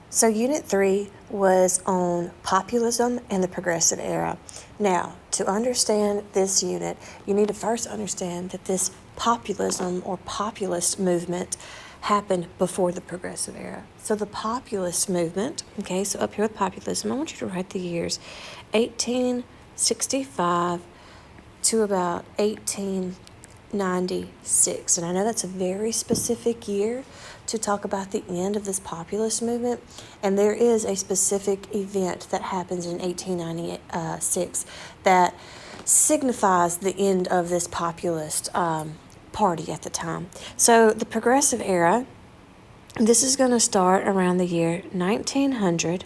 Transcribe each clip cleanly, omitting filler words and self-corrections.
So Unit 3 was on populism and the progressive era. Now, to understand this unit, you need to first understand that this populism or populist movement happened before the progressive era. So the populist movement, okay, so up here with populism, I want you to write the years 1865 to about 1896. And I know that's a very specific year to talk about the end of this populist movement. And there is a specific event that happens in 1896 that signifies the end of this populist party at the time. So the progressive era, this is going to start around the year 1900,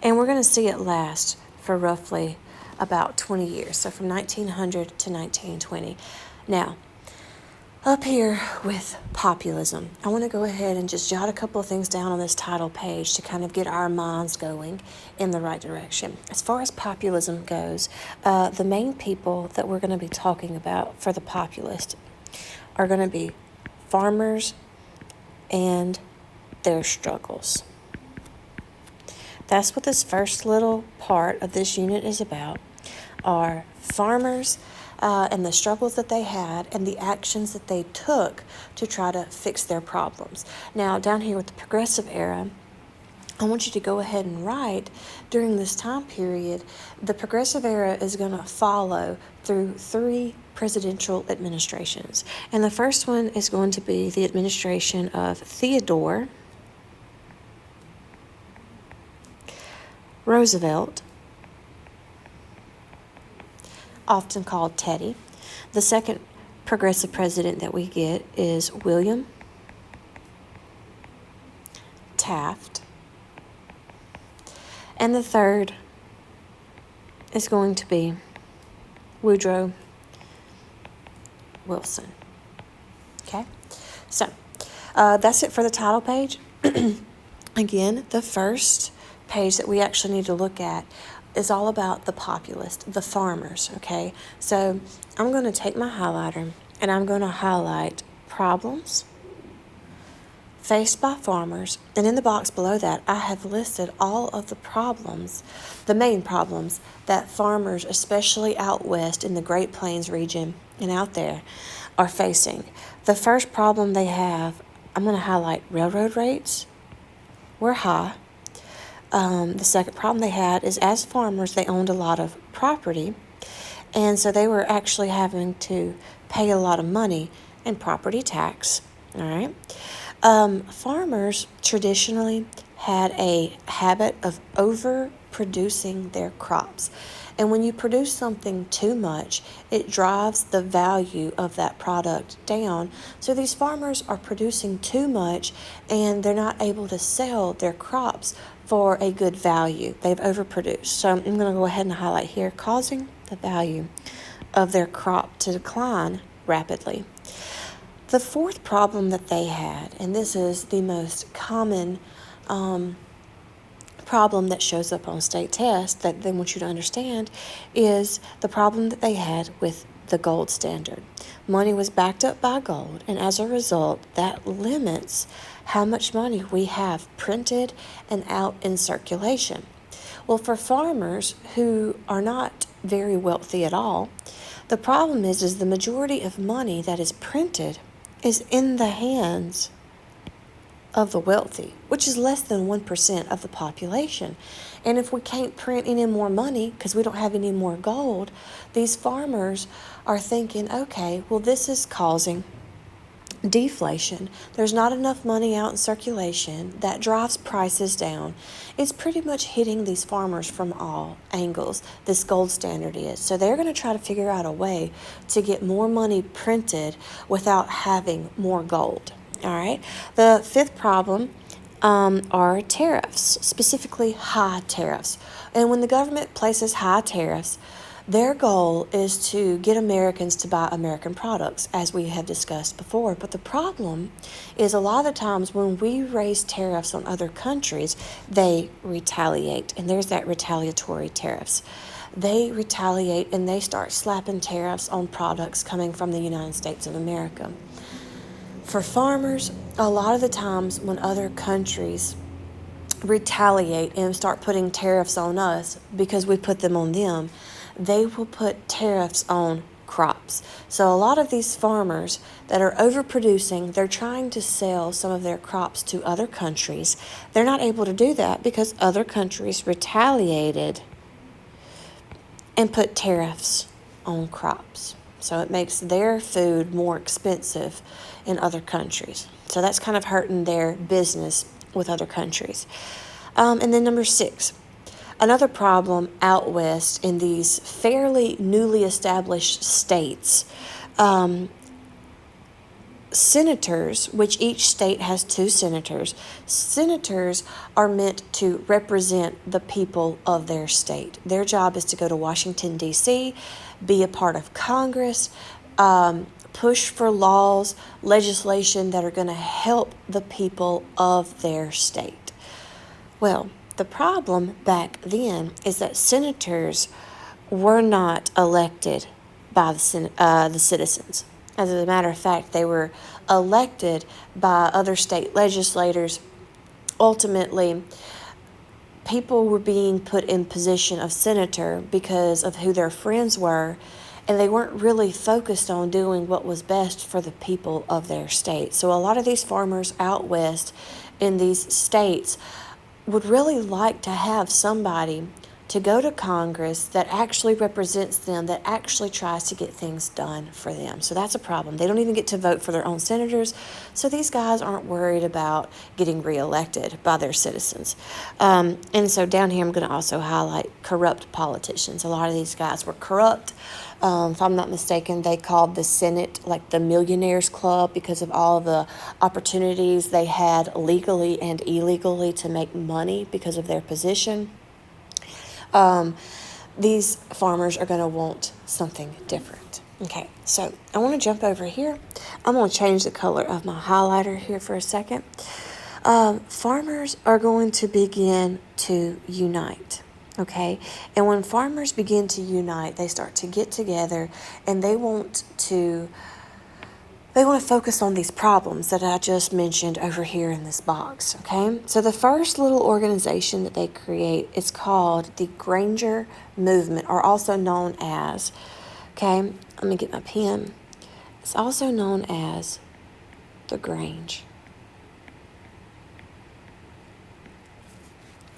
and we're going to see it last for roughly about 20 years. So from 1900 to 1920. Now, up here with populism, I want to go ahead and just jot a couple of things down on this title page to kind of get our minds going in the right direction. As far as populism goes, the main people that we're going to be talking about for the populist are going to be farmers and their struggles. That's what this first little part of this unit is about, are farmers and the struggles that they had and the actions that they took to try to fix their problems. Now, down here with the progressive era, I want you to go ahead and write, during this time period, the progressive era is going to follow through 3 presidential administrations. And the first one is going to be the administration of Theodore Roosevelt, often called Teddy. The second progressive president that we get is William Taft. And the third is going to be Woodrow Wilson. Okay? So, that's it for the title page. Again, the first page that we actually need to look at is all about the populist, the farmers, okay? So I'm going to take my highlighter and I'm going to highlight problems faced by farmers, and in the box below that I have listed all of the problems, the main problems that farmers, especially out west in the Great Plains region and out there, are facing. The first problem they have, I'm going to highlight railroad rates were high. The second problem they had is, as farmers, they owned a lot of property, and so they were actually having to pay a lot of money in property tax. All right. Farmers traditionally had a habit of overproducing their crops. And when you produce something too much, it drives the value of that product down. So these farmers are producing too much and they're not able to sell their crops for a good value. They've overproduced. So I'm going to go ahead and highlight here, causing the value of their crop to decline rapidly. The fourth problem that they had, and this is the most common problem that shows up on state tests that they want you to understand, is the problem that they had with the gold standard. Money was backed up by gold, and as a result, that limits how much money we have printed and out in circulation. Well, for farmers who are not very wealthy at all, the problem is the majority of money that is printed is in the hands of the wealthy, which is less than 1% of the population. And if we can't print any more money because we don't have any more gold, these farmers are thinking, okay, well, this is causing deflation. There's not enough money out in circulation. That drives prices down. It's pretty much hitting these farmers from all angles, this gold standard is. So they're going to try to figure out a way to get more money printed without having more gold. All right. The fifth problem are tariffs, specifically high tariffs. And when the government places high tariffs, their goal is to get Americans to buy American products, as we have discussed before. But the problem is, a lot of the times when we raise tariffs on other countries, they retaliate. And there's that retaliatory tariffs. They retaliate and they start slapping tariffs on products coming from the United States of America. For farmers, a lot of the times when other countries retaliate and start putting tariffs on us because we put them on them, they will put tariffs on crops. So a lot of these farmers that are overproducing, they're trying to sell some of their crops to other countries. They're not able to do that because other countries retaliated and put tariffs on crops. So it makes their food more expensive in other countries. So that's kind of hurting their business with other countries. And then number 6, another problem out west in these fairly newly established states, senators, which each state has 2 senators. Senators are meant to represent the people of their state. Their job is to go to Washington, D.C., be a part of Congress, push for laws, legislation that are going to help the people of their state. Well, the problem back then is that senators were not elected by the citizens. As a matter of fact, they were elected by other state legislators. Ultimately, people were being put in position of senator because of who their friends were, and they weren't really focused on doing what was best for the people of their state. So a lot of these farmers out west in these states would really like to have somebody to go to Congress that actually represents them, that actually tries to get things done for them. So that's a problem. They don't even get to vote for their own senators, so these guys aren't worried about getting reelected by their citizens. And so down here I'm going to also highlight corrupt politicians. A lot of these guys were corrupt. If I'm not mistaken, they called the Senate like the Millionaires Club because of all the opportunities they had legally and illegally to make money because of their position. These farmers are going to want something different. Okay, so I want to jump over here. I'm going to change the color of my highlighter here for a second. Farmers are going to begin to unite. Okay, and when farmers begin to unite, they start to get together and they want to focus on these problems that I just mentioned over here in this box, okay? So the first little organization that they create is called the Granger Movement, or also known as, okay, let me get my pen. It's also known as the Grange.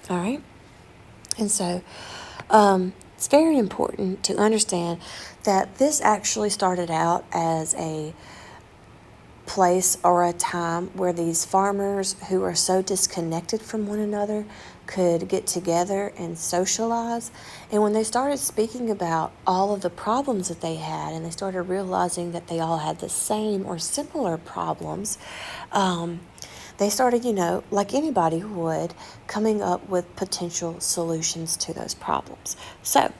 All right? And so it's very important to understand that this actually started out as a place or a time where these farmers who are so disconnected from one another could get together and socialize. And when they started speaking about all of the problems that they had, and they started realizing that they all had the same or similar problems, they started, like anybody would, coming up with potential solutions to those problems. So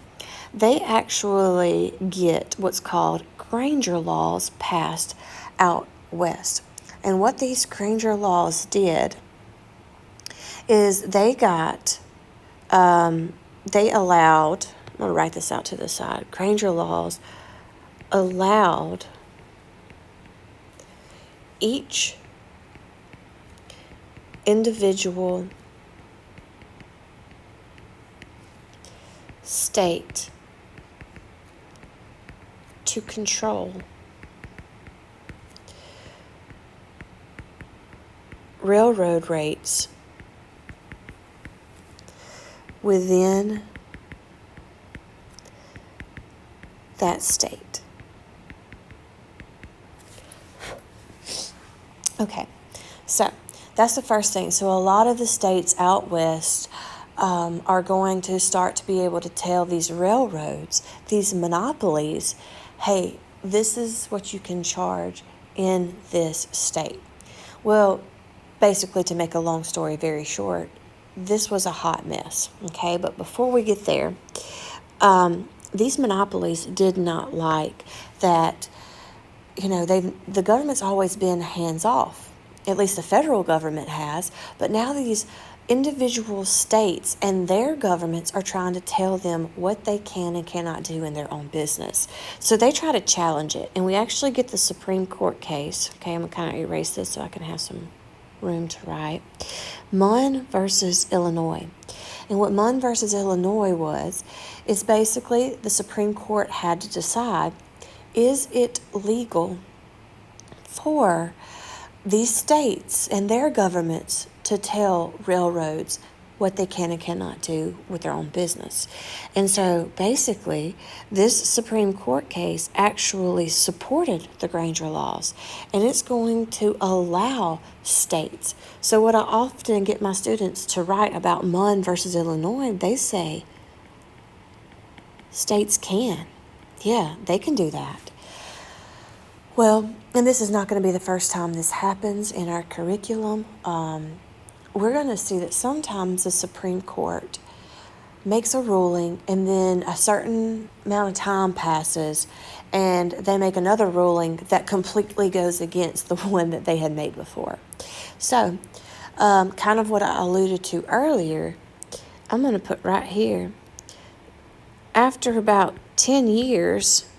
they actually get what's called Granger laws passed out west. And what these Granger laws did is they allowed, I'm going to write this out to the side. Granger laws allowed each individual state to control railroad rates within that state. Okay, so that's the first thing. So a lot of the states out west are going to start to be able to tell these railroads, these monopolies, hey, this is what you can charge in this state. Well, basically, to make a long story very short, this was a hot mess, okay? But before we get there, these monopolies did not like that, the government's always been hands-off. At least the federal government has. But now these individual states and their governments are trying to tell them what they can and cannot do in their own business. So they try to challenge it. And we actually get the Supreme Court case. Okay, I'm going to kind of erase this so I can have some room to write. Munn versus Illinois. And what Munn versus Illinois was, is basically the Supreme Court had to decide, is it legal for these states and their governments to tell railroads what they can and cannot do with their own business. And so basically, this Supreme Court case actually supported the Granger laws, and it's going to allow states. So what I often get my students to write about Munn versus Illinois, they say states can. Yeah, they can do that. Well, and this is not going to be the first time this happens in our curriculum. We're going to see that sometimes the Supreme Court makes a ruling and then a certain amount of time passes and they make another ruling that completely goes against the one that they had made before. So, kind of what I alluded to earlier, I'm going to put right here. After about 10 years,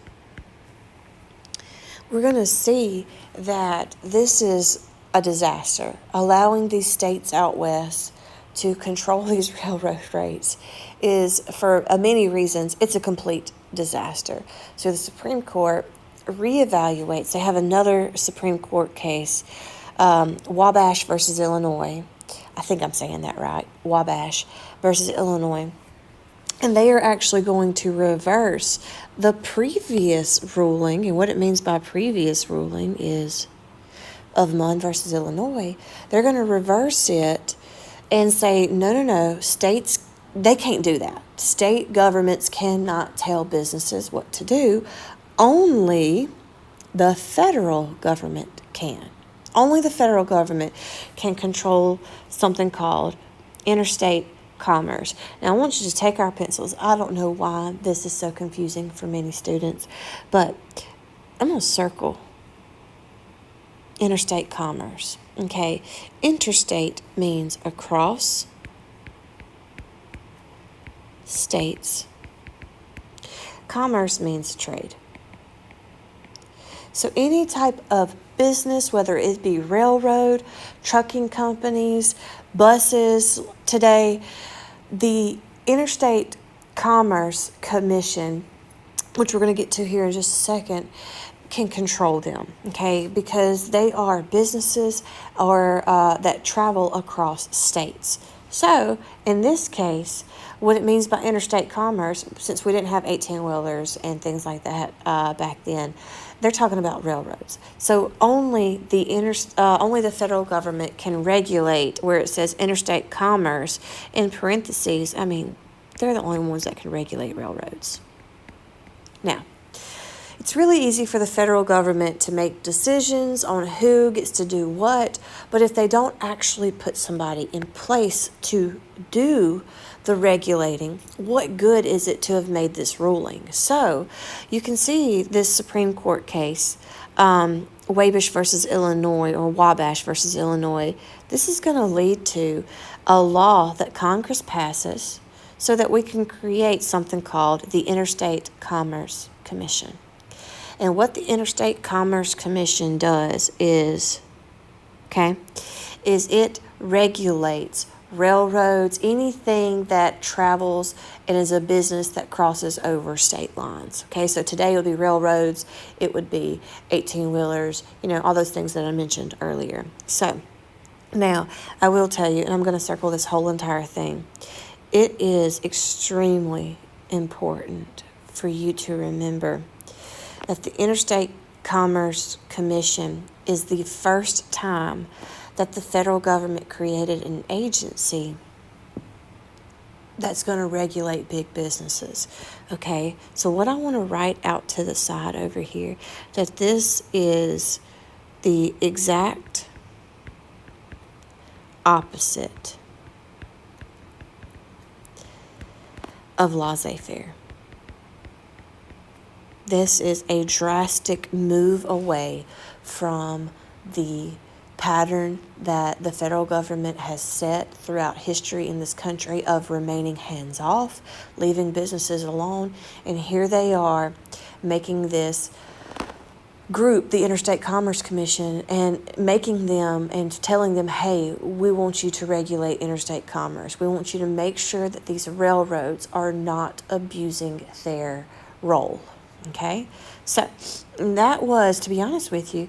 we're going to see that this is a disaster. Allowing these states out west to control these railroad rates is, for many reasons, it's a complete disaster. So the Supreme Court reevaluates. They have another Supreme Court case, Wabash versus Illinois. I think I'm saying that right. Wabash versus Illinois. And they are actually going to reverse the previous ruling. And what it means by previous ruling is of Munn versus Illinois. They're going to reverse it and say, no, states, they can't do that. State governments cannot tell businesses what to do. Only the federal government can. Only the federal government can control something called interstate commerce. Now, I want you to take our pencils. I don't know why this is so confusing for many students, but I'm going to circle interstate commerce. Okay, interstate means across states. Commerce means trade. So any type of business, whether it be railroad, trucking companies, buses, today, the Interstate Commerce Commission, which we're going to get to here in just a second, can control them, okay, because they are businesses or that travel across states. So in this case, what it means by interstate commerce, since we didn't have 18-wheelers and things like that back then, they're talking about railroads. So only the federal government can regulate where it says interstate commerce in parentheses. I mean, they're the only ones that can regulate railroads. Now, it's really easy for the federal government to make decisions on who gets to do what, but if they don't actually put somebody in place to do the regulating, what good is it to have made this ruling? So you can see this Supreme Court case, Wabash versus Illinois, or Wabash versus Illinois. This is going to lead to a law that Congress passes so that we can create something called the Interstate Commerce Commission. And what the Interstate Commerce Commission does is it regulates railroads, anything that travels and is a business that crosses over state lines. Okay, so today it would be railroads, it would be 18-wheelers, all those things that I mentioned earlier. So now I will tell you, and I'm going to circle this whole entire thing, it is extremely important for you to remember that the Interstate Commerce Commission is the first time that the federal government created an agency that's going to regulate big businesses. Okay, so what I want to write out to the side over here, that this is the exact opposite of laissez-faire. This is a drastic move away from the pattern that the federal government has set throughout history in this country of remaining hands-off, leaving businesses alone. And here they are making this group, the Interstate Commerce Commission, and making them and telling them, hey, we want you to regulate interstate commerce. We want you to make sure that these railroads are not abusing their role. Okay? So that was, to be honest with you,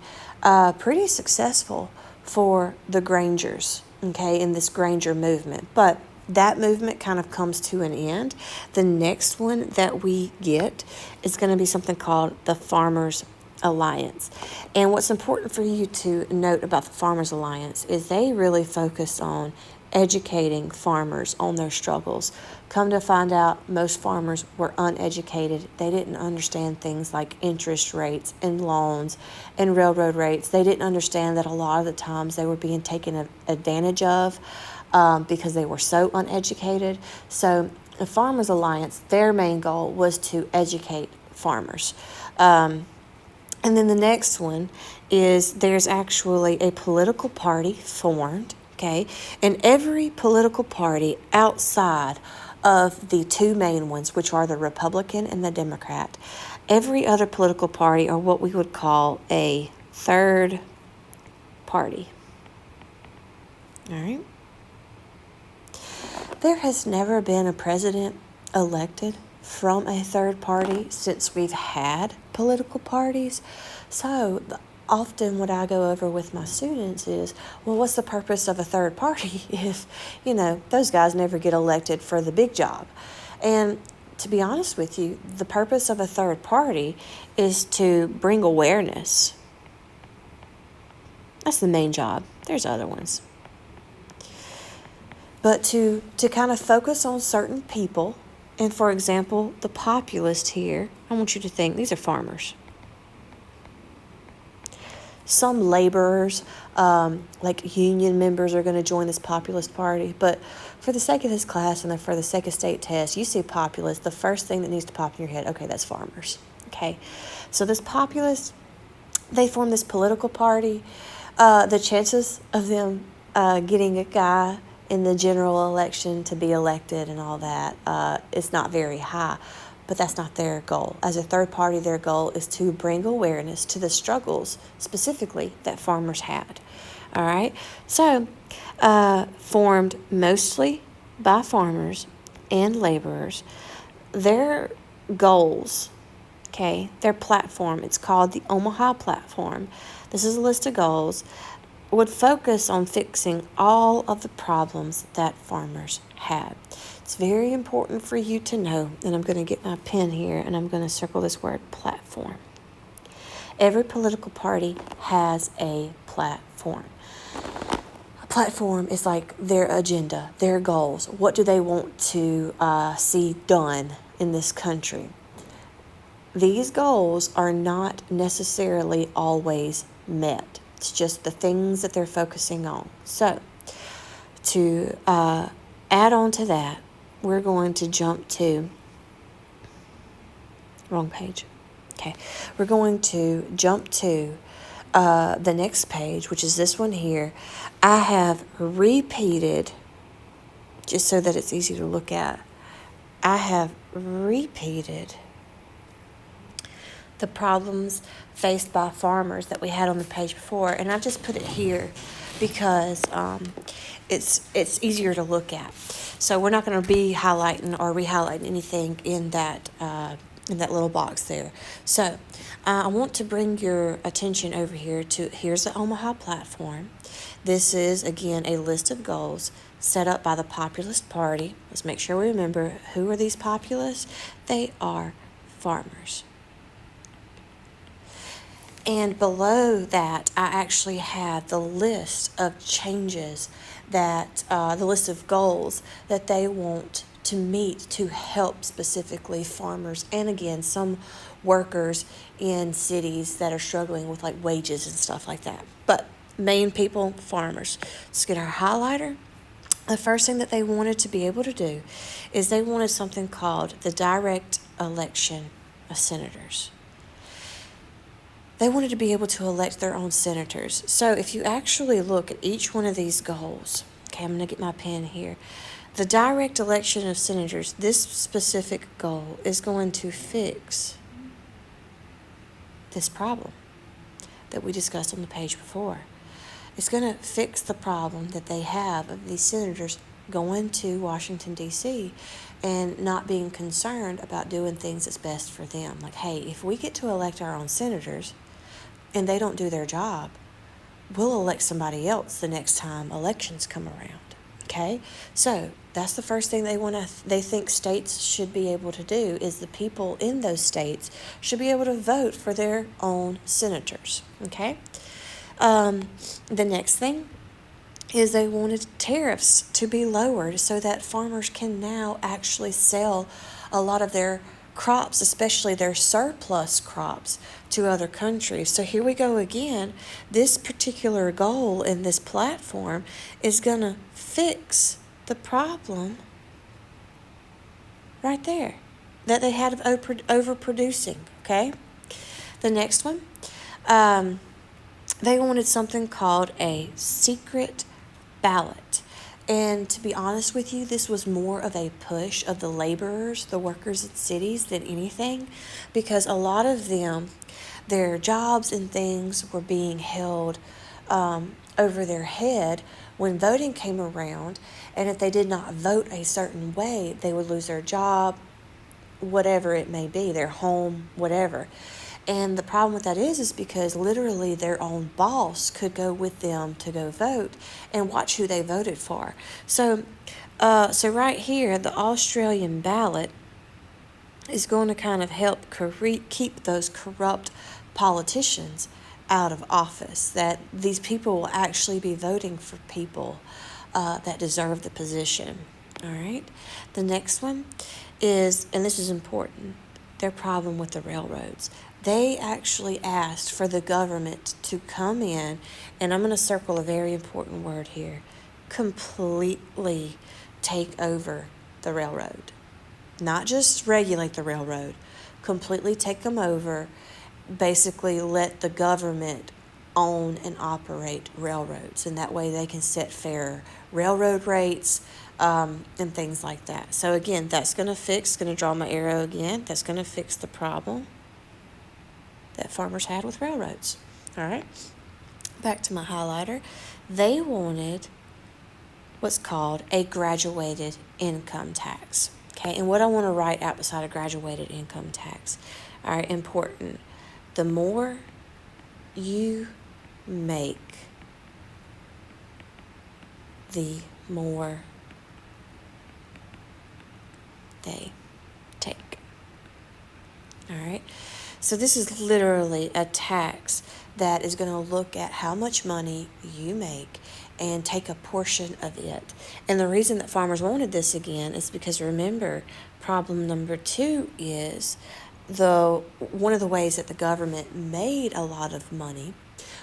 pretty successful for the Grangers, okay, in this Granger movement. But that movement kind of comes to an end. The next one that we get is going to be something called the Farmers Alliance. And what's important for you to note about the Farmers Alliance is they really focus on educating farmers on their struggles. Come to find out, most farmers were uneducated. They didn't understand things like interest rates and loans and railroad rates. They didn't understand that a lot of the times they were being taken advantage of because they were so uneducated. So the Farmers Alliance, their main goal was to educate farmers. And then the next one is there's actually a political party formed, okay? And every political party outside of the two main ones, which are the Republican and the Democrat, every other political party are what we would call a third party. All right? There has never been a president elected from a third party since we've had political parties. So often what I go over with my students is, well, what's the purpose of a third party if, those guys never get elected for the big job? And to be honest with you, the purpose of a third party is to bring awareness. That's the main job. There's other ones. But to kind of focus on certain people. And for example, the populist here, I want you to think these are farmers. Some laborers, like union members, are going to join this populist party. But for the sake of this class and for the sake of state tests, you see populist, the first thing that needs to pop in your head, okay, that's farmers. Okay, so this populist, they form this political party. The chances of them getting a guy in the general election to be elected and all that is not very high, but that's not their goal. As a third party, their goal is to bring awareness to the struggles specifically that farmers had. All right, so formed mostly by farmers and laborers. Their goals, okay, their platform, it's called the Omaha Platform. This is a list of goals, would focus on fixing all of the problems that farmers had. It's very important for you to know, and I'm going to get my pen here and I'm going to circle this word platform. Every political party has a platform. A platform is like their agenda, their goals. What do they want to see done in this country? These goals are not necessarily always met. It's just the things that they're focusing on. So, to add on to that, we're going to jump to, wrong page. Okay, we're going to jump to the next page, which is this one here. I have repeated, just so that it's easy to look at, I have repeated the problems faced by farmers that we had on the page before, and I've just put it here because it's easier to look at. So we're not going to be highlighting or re-highlighting anything in that little box there. So I want to bring your attention over here to, here's the Omaha Platform. This is, again, a list of goals set up by the Populist Party. Let's make sure we remember, who are these populists? They are farmers. And below that, I actually had the list of changes that, the list of goals that they want to meet to help specifically farmers and, again, some workers in cities that are struggling with like wages and stuff like that. But main people, farmers. Let's get our highlighter. The first thing that they wanted to be able to do is they wanted something called the direct election of senators. They wanted to be able to elect their own senators. So if you actually look at each one of these goals, okay, I'm going to get my pen here. The direct election of senators, this specific goal is going to fix this problem. that we discussed on the page before. It's going to fix the problem that they have of these senators going to Washington, D.C. and not being concerned about doing things that's best for them. Like, hey, if we get to elect our own senators and they don't do their job, we'll elect somebody else the next time elections come around. Okay? So that's the first thing they think states should be able to do is the people in those states should be able to vote for their own senators. Okay? The next thing is they wanted tariffs to be lowered so that farmers can now actually sell a lot of their crops, especially their surplus crops, to other countries. So here we go again. This particular goal in this platform is going to fix the problem right there that they had of overproducing, okay? The next one, they wanted something called a secret ballot. And to be honest with you, this was more of a push of the laborers, the workers in cities, than anything, because a lot of them, their jobs and things were being held over their head when voting came around. And if they did not vote a certain way, they would lose their job, whatever it may be, their home, whatever. And the problem with that is because literally their own boss could go with them to go vote and watch who they voted for. So right here, the Australian ballot is going to kind of help keep those corrupt politicians out of office, that these people will actually be voting for people that deserve the position. All right. The next one is, and this is important, their problem with the railroads. They actually asked for the government to come in, and I'm going to circle a very important word here, completely take over the railroad. Not just regulate the railroad, completely take them over, basically let the government own and operate railroads, and that way they can set fair railroad rates and things like that. So again, that's going to draw my arrow again, that's going to fix the problem that farmers had with railroads. All right, back to my highlighter. They wanted what's called a graduated income tax. Okay, and what I want to write out beside a graduated income tax, all right, important. The more you make, the more they take. All right. So this is literally a tax that is going to look at how much money you make and take a portion of it. And the reason that farmers wanted this again is because, remember, problem number 2 is one of the ways that the government made a lot of money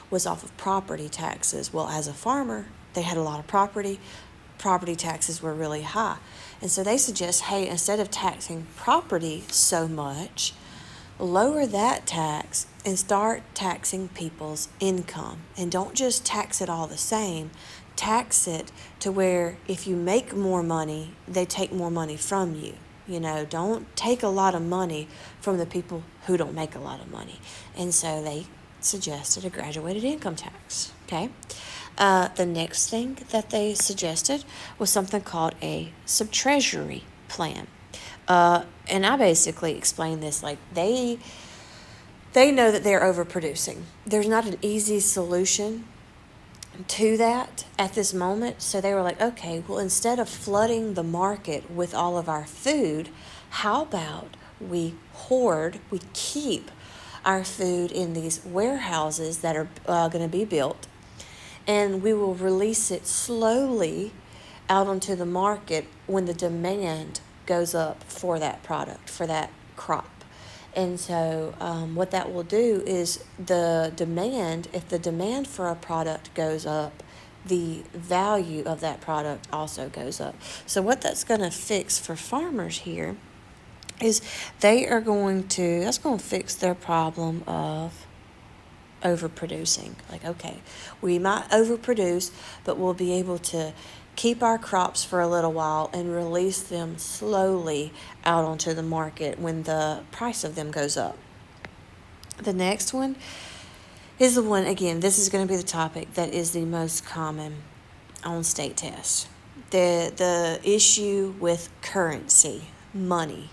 was off of property taxes. Well, as a farmer, they had a lot of property taxes were really high. And so they suggest, hey, instead of taxing property so much, lower that tax and start taxing people's income. And don't just tax it all the same. Tax it to where if you make more money, they take more money from you. You know, don't take a lot of money from the people who don't make a lot of money. And so they suggested a graduated income tax. Okay. The next thing that they suggested was something called a subtreasury plan. And I basically explained this like they know that they're overproducing. There's not an easy solution to that at this moment. So they were like, okay, well, instead of flooding the market with all of our food, how about we keep our food in these warehouses that are going to be built, and we will release it slowly out onto the market when the demand goes up for that product, for that crop. And so what that will do is if the demand for a product goes up, the value of that product also goes up. So what that's going to fix for farmers here is that's going to fix their problem of overproducing. Like, okay, we might overproduce, but we'll be able to keep our crops for a little while and release them slowly out onto the market when the price of them goes up. The next one is the one, again, this is going to be the topic that is the most common on state tests. The issue with currency, money.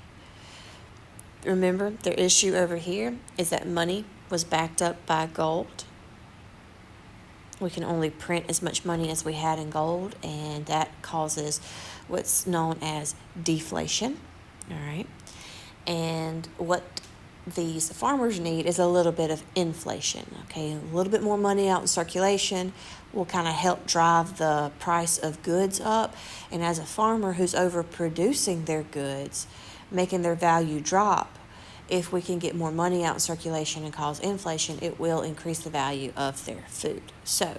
Remember, their issue over here is that money was backed up by gold. We can only print as much money as we had in gold, and that causes what's known as deflation. All right. And what these farmers need is a little bit of inflation. Okay, a little bit more money out in circulation will kind of help drive the price of goods up. And as a farmer who's overproducing their goods, making their value drop, if we can get more money out in circulation and cause inflation, it will increase the value of their food. So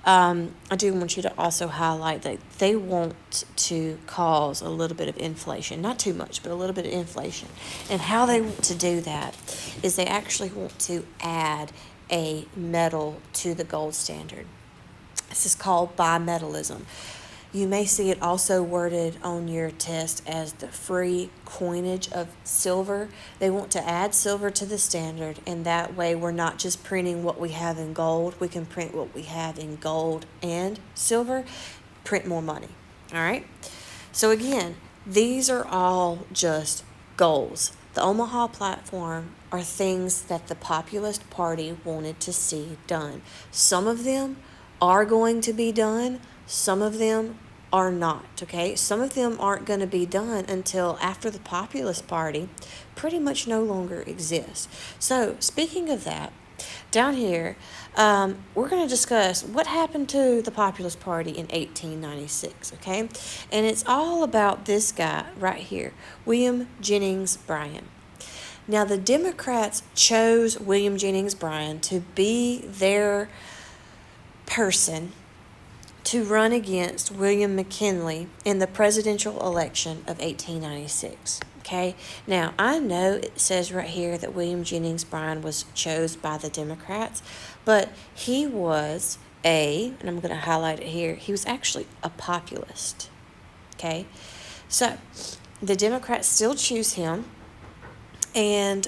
I do want you to also highlight that they want to cause a little bit of inflation, not too much, but a little bit of inflation. And how they want to do that is they actually want to add a metal to the gold standard. This is called bimetallism. You may see it also worded on your test as the free coinage of silver. They want to add silver to the standard, and that way we're not just printing what we have in gold. We can print what we have in gold and silver, print more money. All right? So again, these are all just goals. The Omaha platform are things that the Populist Party wanted to see done. Some of them are going to be done. Some of them are not, okay? Some of them aren't going to be done until after the Populist Party pretty much no longer exists. So, speaking of that, down here, we're going to discuss what happened to the Populist Party in 1896, okay? And it's all about this guy right here, William Jennings Bryan. Now, the Democrats chose William Jennings Bryan to be their person to run against William McKinley in the presidential election of 1896. Okay, now I know it says right here that William Jennings Bryan was chosen by the Democrats, but he was and I'm going to highlight it here, he was actually a populist. Okay, so the Democrats still choose him, and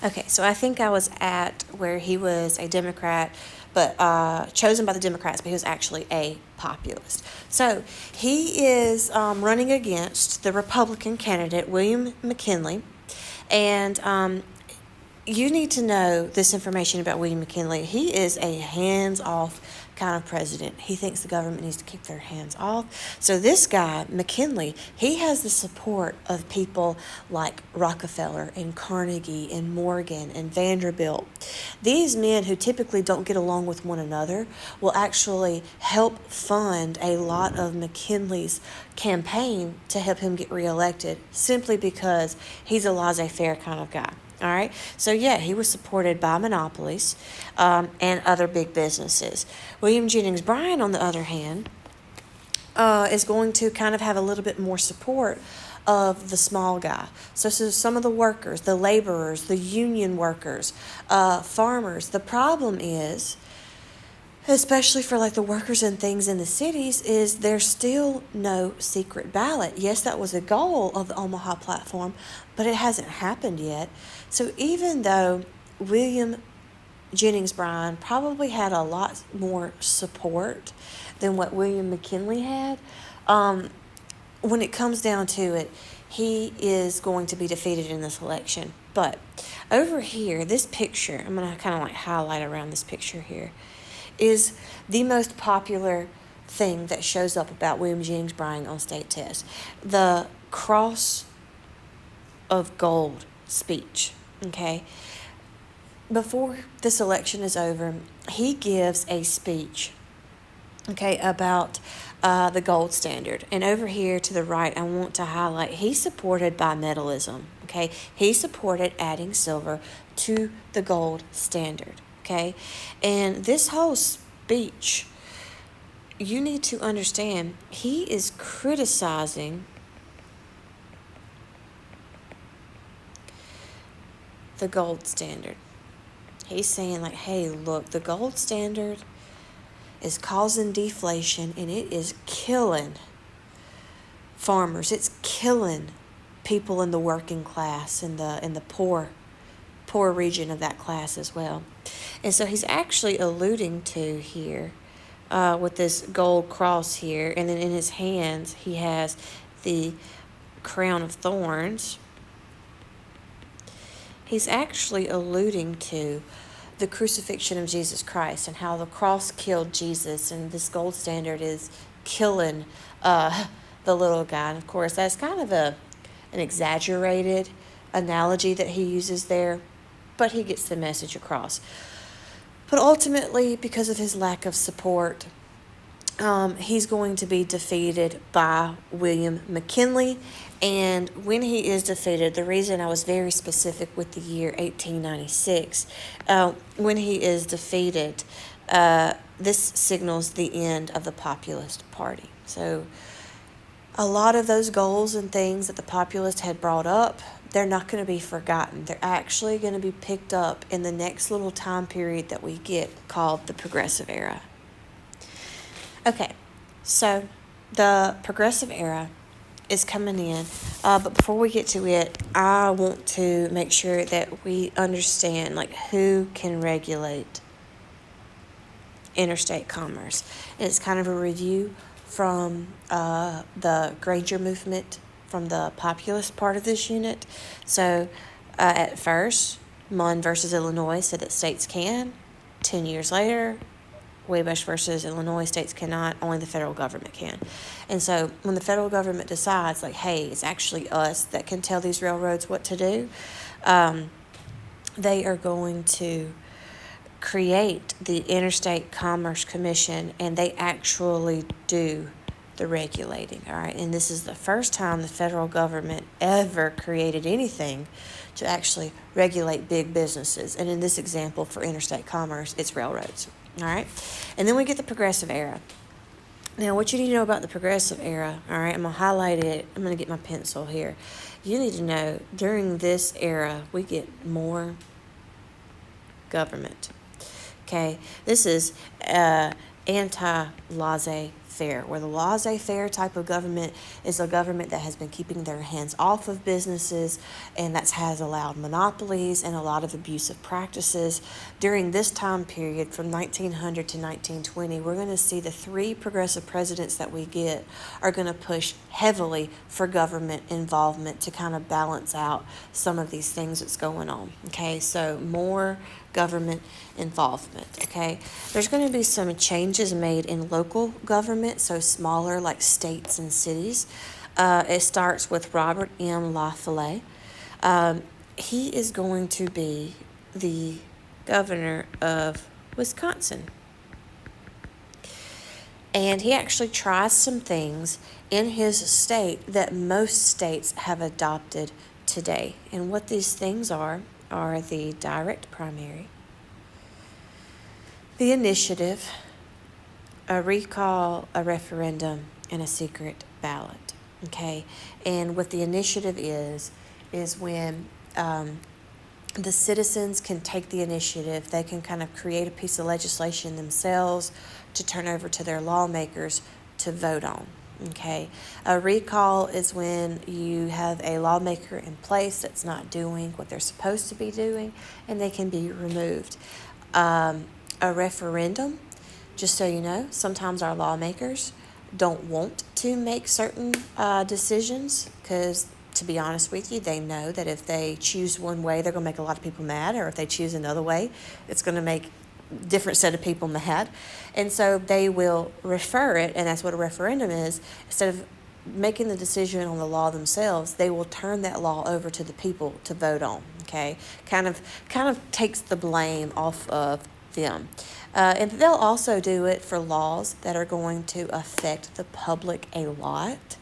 okay, so I think I was at where he was a Democrat, but chosen by the Democrats, but he was actually a populist. So he is running against the Republican candidate, William McKinley, and you need to know this information about William McKinley. He is a hands-off kind of president. He thinks the government needs to keep their hands off. So this guy, McKinley, he has the support of people like Rockefeller and Carnegie and Morgan and Vanderbilt. These men who typically don't get along with one another will actually help fund a lot of McKinley's campaign to help him get reelected simply because he's a laissez-faire kind of guy. All right, so yeah, he was supported by monopolies and other big businesses. William Jennings Bryan, on the other hand, is going to kind of have a little bit more support of the small guy. So some of the workers, the laborers, the union workers, farmers. The problem is, especially for like the workers and things in the cities, is there's still no secret ballot. Yes, that was a goal of the Omaha platform, but it hasn't happened yet. So even though William Jennings Bryan probably had a lot more support than what William McKinley had, when it comes down to it, he is going to be defeated in this election. But over here, this picture, I'm going to kind of like highlight around this picture here, is the most popular thing that shows up about William Jennings Bryan on state tests. The cross of gold speech, okay? Before this election is over, he gives a speech, okay, about the gold standard. And over here to the right, I want to highlight, he's supported bimetallism, okay? He supported adding silver to the gold standard, okay? And this whole speech, you need to understand, he is criticizing the gold standard. He's saying like, hey, look, the gold standard is causing deflation and it is killing farmers. It's killing people in the working class and the poor poor region of that class as well. And so he's actually alluding to here with this gold cross here, and then in his hands he has the crown of thorns. He's actually alluding to the crucifixion of Jesus Christ and how the cross killed Jesus, and this gold standard is killing the little guy. And of course, that's kind of an exaggerated analogy that he uses there, but he gets the message across. But ultimately, because of his lack of support, he's going to be defeated by William McKinley. And when he is defeated, the reason I was very specific with the year 1896, when he is defeated, this signals the end of the Populist Party. So a lot of those goals and things that the Populists had brought up, they're not going to be forgotten. They're actually going to be picked up in the next little time period that we get called the Progressive Era. Okay, so the Progressive Era is coming in, but before we get to it, I want to make sure that we understand who can regulate interstate commerce. And it's kind of a review from the Granger movement from the populist part of this unit. So at first, Munn versus Illinois said that states can. 10 years later, Wabash versus Illinois, states cannot, only the federal government can. And so when the federal government decides, hey, it's actually us that can tell these railroads what to do, they are going to create the Interstate Commerce Commission, and they actually do the regulating, all right? And this is the first time the federal government ever created anything to actually regulate big businesses. And in this example, for interstate commerce, it's railroads. All right, and then we get the Progressive Era. Now, what you need to know about the Progressive Era, all right, I'm going to highlight it. I'm going to get my pencil here. You need to know during this era, we get more government. Okay, this is anti-laissez-faire, where the laissez-faire type of government is a government that has been keeping their hands off of businesses, and that has allowed monopolies and a lot of abusive practices. During this time period from 1900 to 1920, we're going to see the three progressive presidents that we get are going to push heavily for government involvement to kind of balance out some of these things that's going on. Okay, so more government involvement. Okay, there's going to be some changes made in local government, so smaller like states and cities. It starts with Robert M. La Follette. He is going to be the governor of Wisconsin. And he actually tries some things in his state that most states have adopted today. And what these things are the direct primary, the initiative, a recall, a referendum, and a secret ballot. Okay, and what the initiative is when the citizens can take the initiative. They can kind of create a piece of legislation themselves to turn over to their lawmakers to vote on. Okay, a recall is when you have a lawmaker in place that's not doing what they're supposed to be doing, and they can be removed. A referendum, just so you know, sometimes our lawmakers don't want to make certain decisions because, to be honest with you, they know that if they choose one way, they're going to make a lot of people mad, or if they choose another way, it's going to make different set of people mad. And so they will refer it, and that's what a referendum is. Instead of making the decision on the law themselves, they will turn that law over to the people to vote on. Okay, kind of takes the blame off of them. And they'll also do it for laws that are going to affect the public a lot.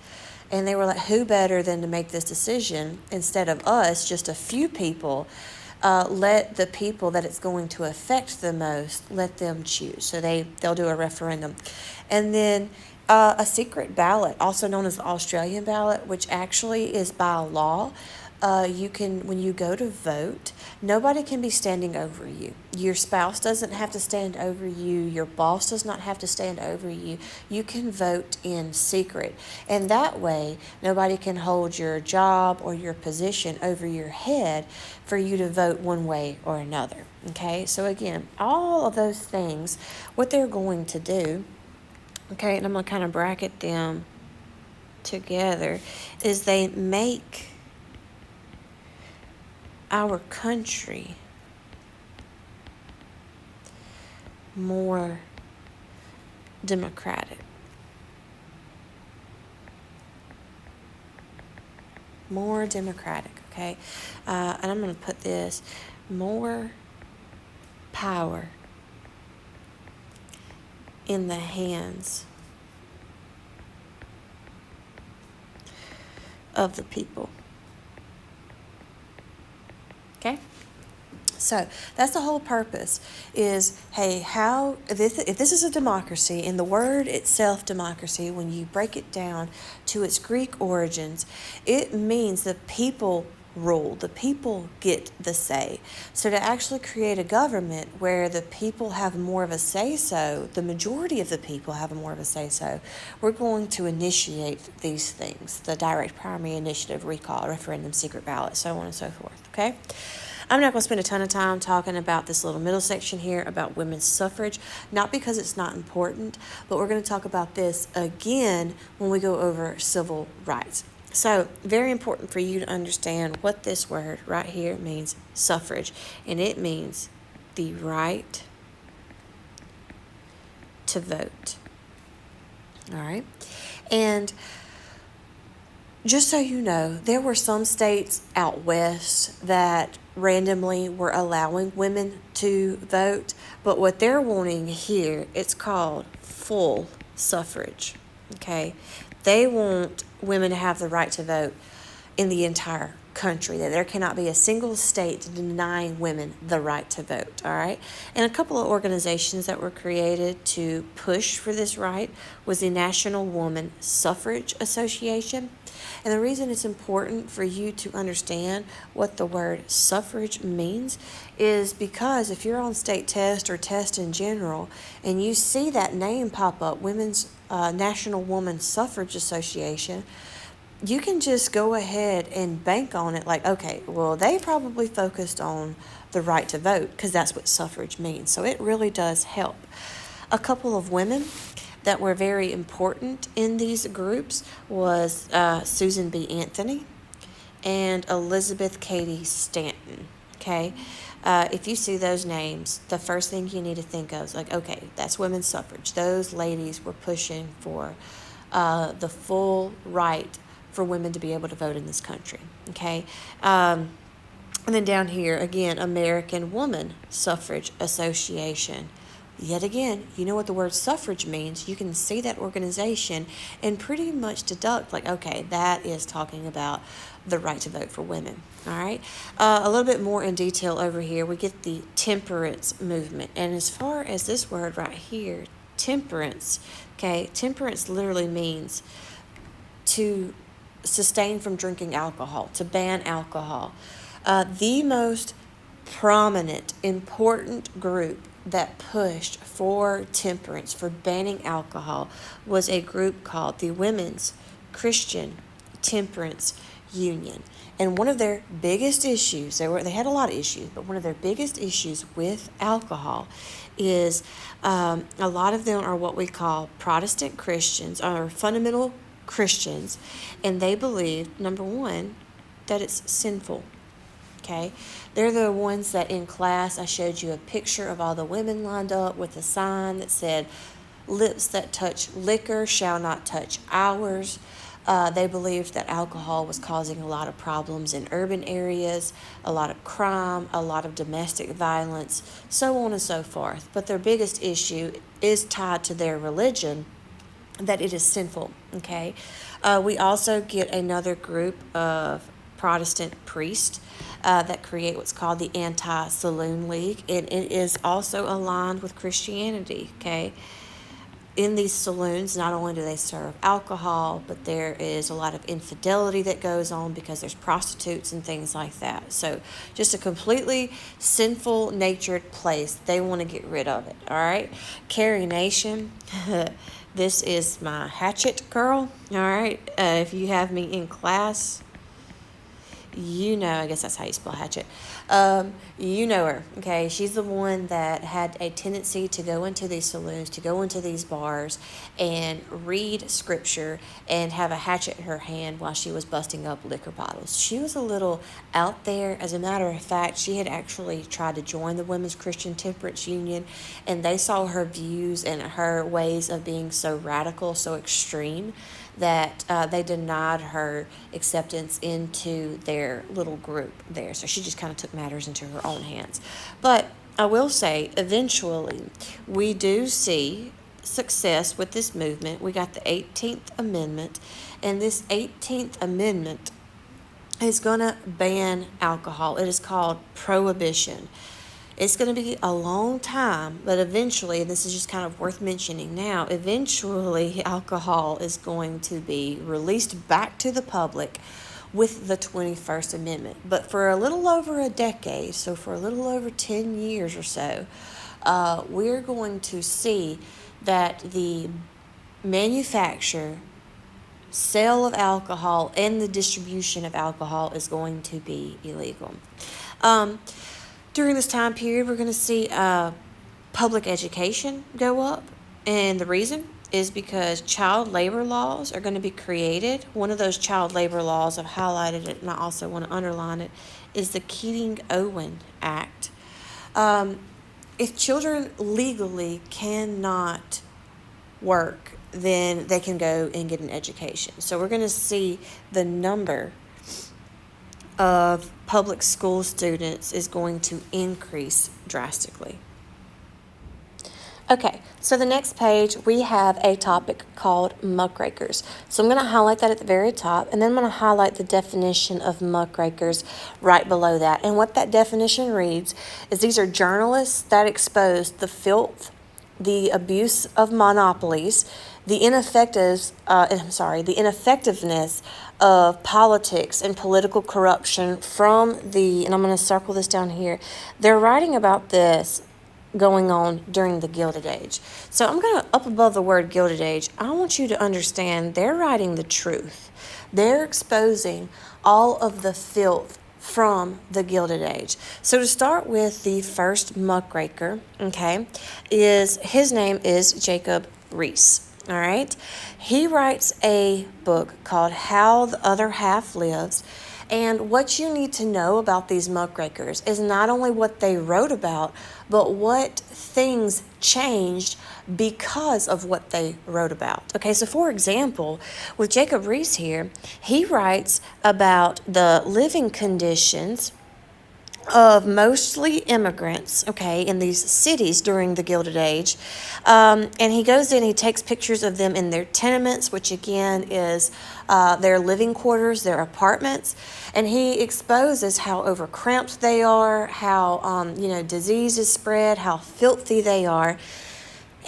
And they were like, who better than to make this decision instead of us, just a few people? Let the people that it's going to affect the most, let them choose. So they'll do a referendum. And then a secret ballot, also known as the Australian ballot, which actually is by law. you can, when you go to vote, nobody can be standing over you. Your spouse doesn't have to stand over you. Your boss does not have to stand over you. You can vote in secret. And that way, nobody can hold your job or your position over your head for you to vote one way or another. Okay, so again, all of those things, what they're going to do, okay, and I'm going to kind of bracket them together, is they make our country more democratic. More democratic, okay? And I'm going to put this, more power in the hands of the people. Okay? So that's the whole purpose is, hey, how, if this is a democracy, and the word itself, democracy, when you break it down to its Greek origins, it means the people rule, the people get the say. So to actually create a government where the people have more of a say-so, the majority of the people have more of a say-so, we're going to initiate these things, the direct primary initiative, recall, referendum, secret ballot, so on and so forth, okay? I'm not going to spend a ton of time talking about this little middle section here about women's suffrage, not because it's not important, but we're going to talk about this again when we go over civil rights. So, very important for you to understand what this word right here means, suffrage, and it means the right to vote. All right? And just so you know, there were some states out west that randomly were allowing women to vote, but what they're wanting here, it's called full suffrage, okay? They want women to have the right to vote in the entire country, that there cannot be a single state denying women the right to vote, all right? And a couple of organizations that were created to push for this right was the National Woman Suffrage Association. And the reason it's important for you to understand what the word suffrage means is because if you're on state test or test in general and you see that name pop up, Women's National Woman Suffrage Association, you can just go ahead and bank on it like, okay, well, they probably focused on the right to vote because that's what suffrage means. So it really does help. A couple of women that were very important in these groups was Susan B. Anthony and Elizabeth Cady Stanton, okay? If you see those names, the first thing you need to think of is like, okay, that's women's suffrage. Those ladies were pushing for the full right for women to be able to vote in this country, okay? And then down here, again, American Woman Suffrage Association. Yet again, you know what the word suffrage means. You can see that organization and pretty much deduct, like, okay, that is talking about the right to vote for women. All right. A little bit more in detail over here, we get the temperance movement. And as far as this word right here, temperance, okay, temperance literally means to sustain from drinking alcohol, to ban alcohol. The most prominent, important group that pushed for temperance, for banning alcohol, was a group called the Women's Christian Temperance Union. And one of their biggest issues, they had a lot of issues, but one of their biggest issues with alcohol is a lot of them are what we call Protestant Christians, or fundamental Christians, and they believe, number one, that it's sinful. Okay, they're the ones that in class I showed you a picture of all the women lined up with a sign that said, "Lips that touch liquor shall not touch ours." They believed that alcohol was causing a lot of problems in urban areas, a lot of crime, a lot of domestic violence, so on and so forth. But their biggest issue is tied to their religion, that it is sinful, okay? We also get another group of Protestant priests that create what's called the Anti-Saloon League, and it is also aligned with Christianity, okay? in these saloons, not only do they serve alcohol, but there is a lot of infidelity that goes on because there's prostitutes and things like that. So just a completely sinful natured place. They want to get rid of it. All right. Carrie Nation. This is my hatchet girl. All right. If you have me in class, you know, I guess that's how you spell hatchet. You know her, okay? She's the one that had a tendency to go into these saloons, to go into these bars, and read scripture and have a hatchet in her hand while she was busting up liquor bottles. She was a little out there. As a matter of fact, she had actually tried to join the Women's Christian Temperance Union, and they saw her views and her ways of being so radical, so extreme, that they denied her acceptance into their little group there. So she just kind of took matters into her own hands. But I will say, eventually, we do see success with this movement. We got the 18th Amendment, and this 18th Amendment is going to ban alcohol. It is called prohibition. It's going to be a long time, but eventually, this is just kind of worth mentioning now, eventually alcohol is going to be released back to the public with the 21st Amendment. But for a little over a decade, so for a little over 10 years or so, we're going to see that the manufacture, sale of alcohol, and the distribution of alcohol is going to be illegal. During this time period, we're going to see public education go up. And the reason is because child labor laws are going to be created. One of those child labor laws, I've highlighted it and I also want to underline it, is the Keating-Owen Act. If children legally cannot work, then they can go and get an education. So we're going to see the number of public school students is going to increase drastically. Okay, so the next page we have a topic called muckrakers. So I'm going to highlight that at the very top, and then I'm going to highlight the definition of muckrakers right below that. And what that definition reads is these are journalists that expose the filth, the abuse of monopolies, the ineffectiveness of politics and political corruption from the, and I'm going to circle this down here, they're writing about this going on during the Gilded Age. So I'm going to, up above the word Gilded Age, I want you to understand they're writing the truth. They're exposing all of the filth from the Gilded Age. So to start with, the first muckraker, okay, his name is Jacob Riis. All right. He writes a book called How the Other Half Lives. And what you need to know about these muckrakers is not only what they wrote about, but what things changed because of what they wrote about. Okay, so for example, with Jacob Riis here, he writes about the living conditions of mostly immigrants, okay, in these cities during the Gilded Age. And he goes in, he takes pictures of them in their tenements, which again is their living quarters, their apartments. And he exposes how overcramped they are, how, disease is spread, how filthy they are.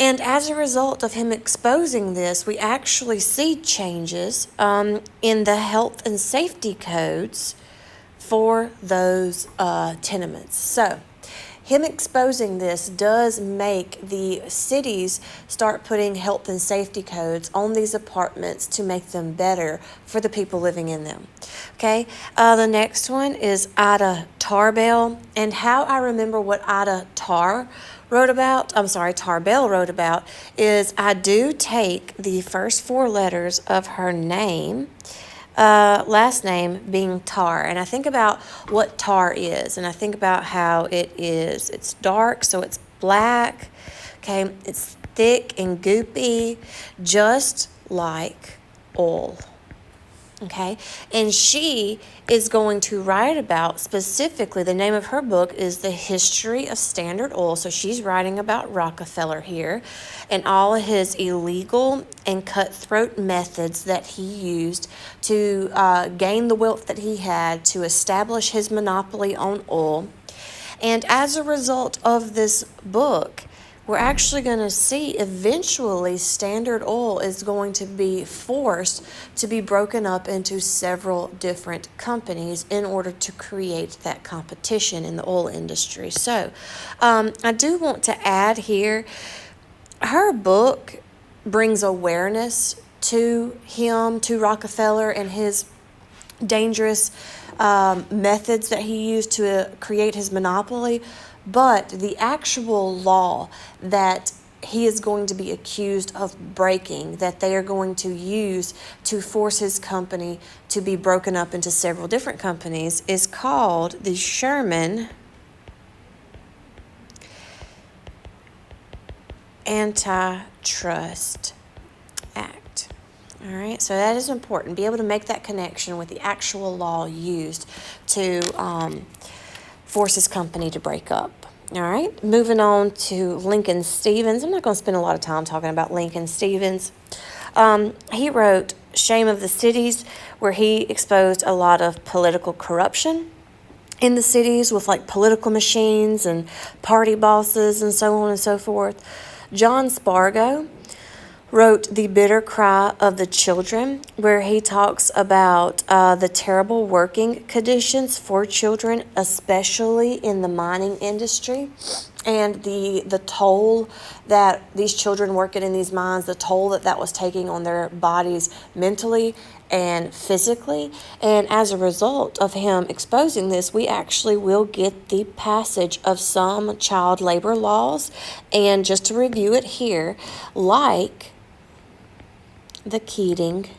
And as a result of him exposing this, we actually see changes in the health and safety codes for those tenements. So him exposing this does make the cities start putting health and safety codes on these apartments to make them better for the people living in them. Okay, the next one is Ida Tarbell. And how I remember what Ida Tarbell wrote about is I do take the first four letters of her name, last name being tar, and I think about what tar is, and I think about how it's dark, so it's black, okay, it's thick and goopy, just like oil. Okay, and she is going to write about, specifically, the name of her book is The History of Standard Oil. So she's writing about Rockefeller here and all of his illegal and cutthroat methods that he used to gain the wealth that he had to establish his monopoly on oil. And as a result of this book, we're actually going to see eventually Standard Oil is going to be forced to be broken up into several different companies in order to create that competition in the oil industry. So I do want to add here, her book brings awareness to him, to Rockefeller, and his dangerous methods that he used to create his monopoly, but the actual law that he is going to be accused of breaking, that they are going to use to force his company to be broken up into several different companies, is called the Sherman Antitrust Act. All right, so that is important. Be able to make that connection with the actual law used to force his company to break up. All right, moving on to Lincoln Stevens. I'm not going to spend a lot of time talking about Lincoln Stevens. He wrote Shame of the Cities, where he exposed a lot of political corruption in the cities with like political machines and party bosses and so on and so forth. John Spargo wrote The Bitter Cry of the Children, where he talks about the terrible working conditions for children, especially in the mining industry, and the toll that these children working in these mines, the toll that was taking on their bodies mentally and physically. And as a result of him exposing this, we actually will get the passage of some child labor laws. And just to review it here, like the Keating-Owen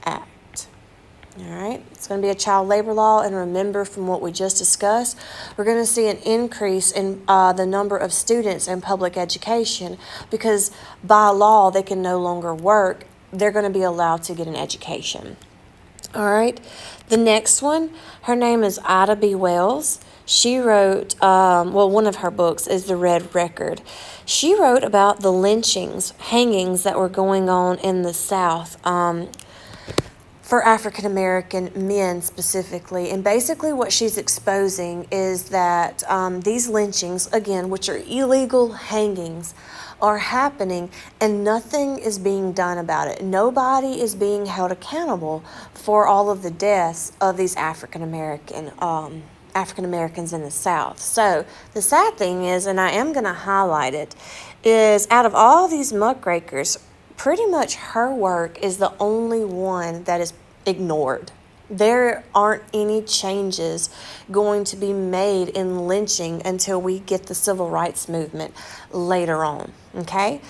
Act. All right, it's going to be a child labor law, and remember from what we just discussed, we're going to see an increase in the number of students in public education, because by law they can no longer work. They're going to be allowed to get an education. All right, the next one, her name is Ida B. Wells. She wrote, one of her books is The Red Record. She wrote about the lynchings, hangings that were going on in the South for African American men specifically. And basically what she's exposing is that these lynchings, again, which are illegal hangings, are happening and nothing is being done about it. Nobody is being held accountable for all of the deaths of these African Americans in the South. So the sad thing is, and I am going to highlight it, is out of all these muckrakers, pretty much her work is the only one that is ignored. There aren't any changes going to be made in lynching until we get the civil rights movement later on, okay?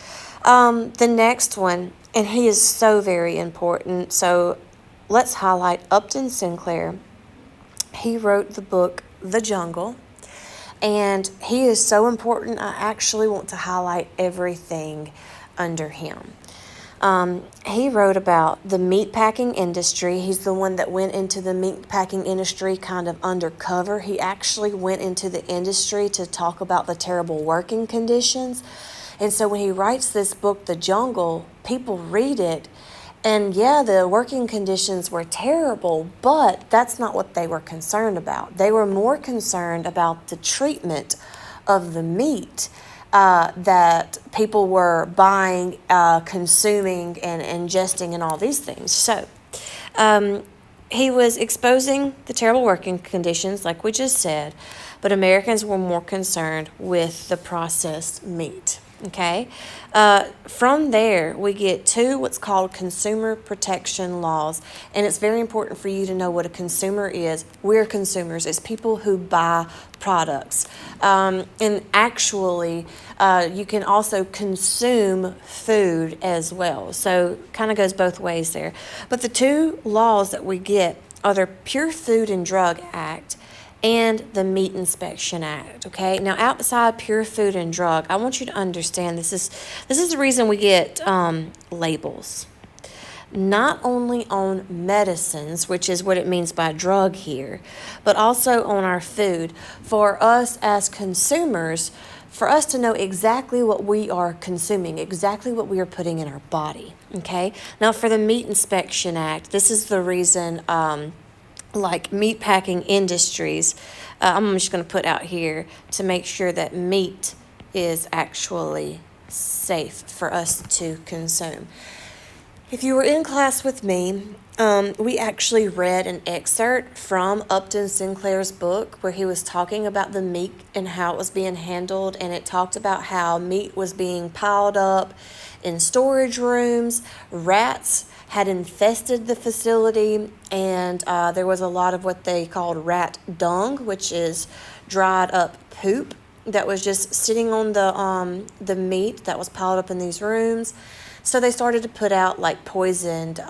The next one, and he is so very important, so let's highlight Upton Sinclair. He wrote the book The Jungle, and he is so important. I actually want to highlight everything under him. He wrote about the meatpacking industry. He's the one that went into the meatpacking industry kind of undercover. He actually went into the industry to talk about the terrible working conditions. And so when he writes this book, The Jungle, people read it, and yeah, the working conditions were terrible, but that's not what they were concerned about. They were more concerned about the treatment of the meat that people were buying, consuming, and ingesting, and all these things. So he was exposing the terrible working conditions, like we just said, but Americans were more concerned with the processed meat. Okay, from there we get to what's called consumer protection laws, and it's very important for you to know what a consumer is. We're consumers; it's people who buy products, and actually, you can also consume food as well. So, kind of goes both ways there. But the two laws that we get are the Pure Food and Drug Act and the Meat Inspection Act. Okay, now outside Pure Food and Drug, I want you to understand this is the reason we get labels, not only on medicines, which is what it means by drug here, but also on our food, for us as consumers, for us to know exactly what we are consuming, exactly what we are putting in our body. Okay, now for the Meat Inspection Act, this is the reason like meatpacking industries. I'm just going to put out here to make sure that meat is actually safe for us to consume. If you were in class with me, we actually read an excerpt from Upton Sinclair's book where he was talking about the meat and how it was being handled, and it talked about how meat was being piled up in storage rooms. Rats had infested the facility, and there was a lot of what they called rat dung, which is dried up poop that was just sitting on the meat that was piled up in these rooms. So they started to put out like poisoned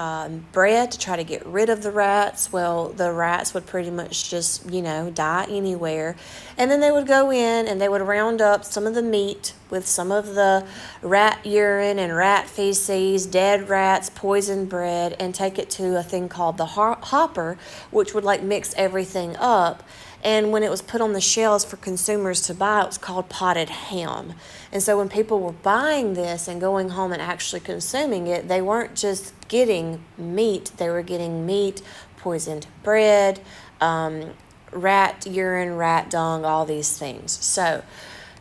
bread to try to get rid of the rats. Well, the rats would pretty much just, die anywhere. And then they would go in and they would round up some of the meat with some of the rat urine and rat feces, dead rats, poisoned bread, and take it to a thing called the hopper, which would like mix everything up. And when it was put on the shelves for consumers to buy, it was called potted ham. And so when people were buying this and going home and actually consuming it, they weren't just getting meat. They were getting meat, poisoned bread, rat urine, rat dung, all these things. So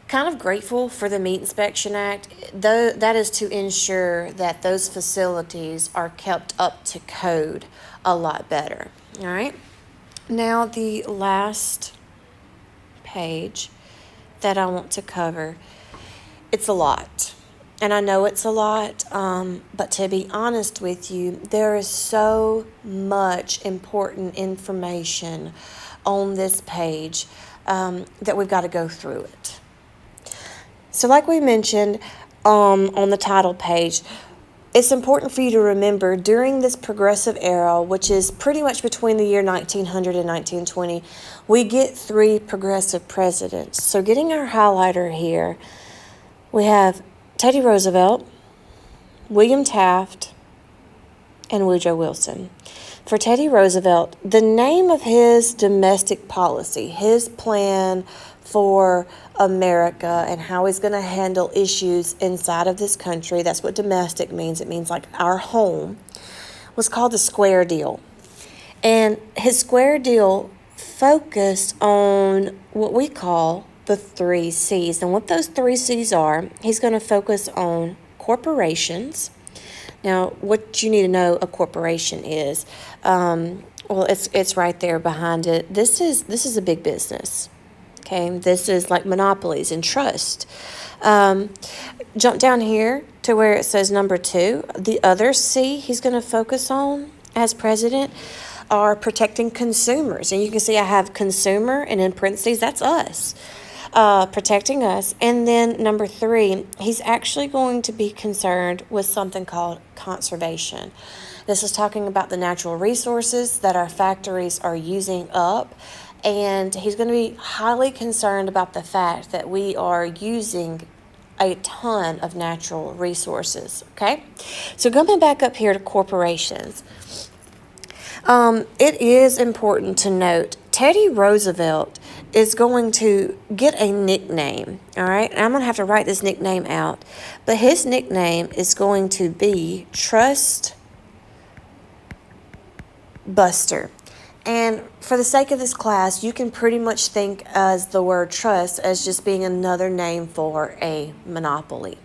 kind of grateful for the Meat Inspection Act. Though that is to ensure that those facilities are kept up to code a lot better. All right. Now, the last page that I want to cover, it's a lot. And I know it's a lot, but to be honest with you, there is so much important information on this page that we've got to go through it. So like we mentioned on the title page, it's important for you to remember during this progressive era, which is pretty much between the year 1900 and 1920, we get 3 progressive presidents. So getting our highlighter here, we have Teddy Roosevelt, William Taft, and Woodrow Wilson. For Teddy Roosevelt, the name of his domestic policy, his plan for America and how he's going to handle issues inside of this country, that's what domestic means. It means like our home, was called the Square Deal. And his Square Deal focused on what we call the 3 C's. And what those 3 C's are, he's going to focus on corporations. Now, what you need to know a corporation is, well, it's right there behind it. This is a big business. Okay, this is like monopolies and trust. Jump down here to where it says number 2. The other C he's going to focus on as president are protecting consumers. And you can see I have consumer, and in parentheses, that's us. Protecting us. And then number 3, he's actually going to be concerned with something called conservation. This is talking about the natural resources that our factories are using up. And he's going to be highly concerned about the fact that we are using a ton of natural resources. Okay? So coming back up here to corporations. It is important to note Teddy Roosevelt is going to get a nickname, all right? And I'm going to have to write this nickname out. But his nickname is going to be Trust Buster. And for the sake of this class, you can pretty much think as the word trust as just being another name for a monopoly.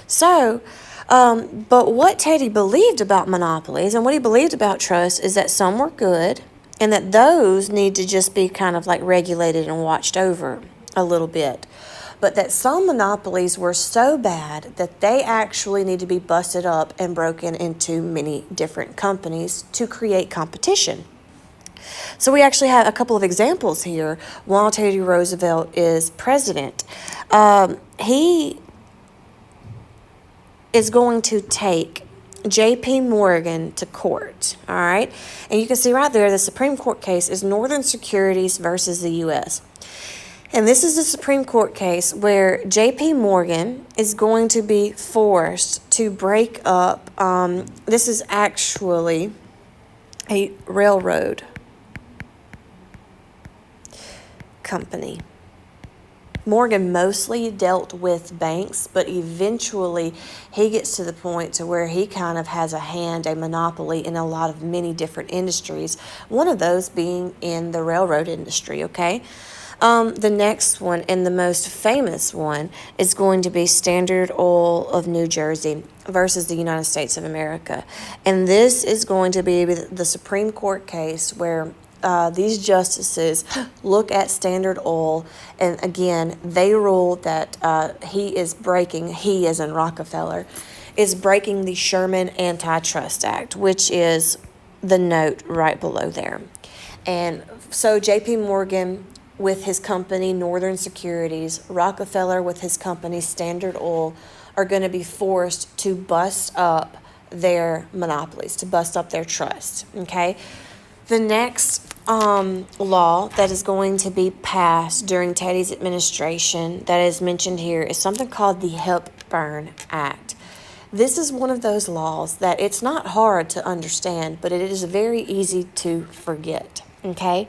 So, but what Teddy believed about monopolies and what he believed about trust is that some were good and that those need to just be kind of like regulated and watched over a little bit. But that some monopolies were so bad that they actually need to be busted up and broken into many different companies to create competition. So we actually have a couple of examples here while Teddy Roosevelt is president. He is going to take J.P. Morgan to court, all right? And you can see right there the Supreme Court case is Northern Securities versus the U.S. And this is the Supreme Court case where J.P. Morgan is going to be forced to break up, this is actually a railroad company. Morgan mostly dealt with banks, but eventually he gets to the point to where he kind of has a monopoly in a lot of many different industries, one of those being in the railroad industry, okay? The next one and the most famous one is going to be Standard Oil of New Jersey versus the United States of America. And this is going to be the Supreme Court case where these justices look at Standard Oil, and again, they rule that he as in Rockefeller, is breaking the Sherman Antitrust Act, which is the note right below there. And so J.P. Morgan with his company Northern Securities, Rockefeller with his company Standard Oil, are going to be forced to bust up their monopolies, to bust up their trust, okay? The next law that is going to be passed during Teddy's administration that is mentioned here is something called the Hepburn Act. This is one of those laws that it's not hard to understand, but it is very easy to forget, okay?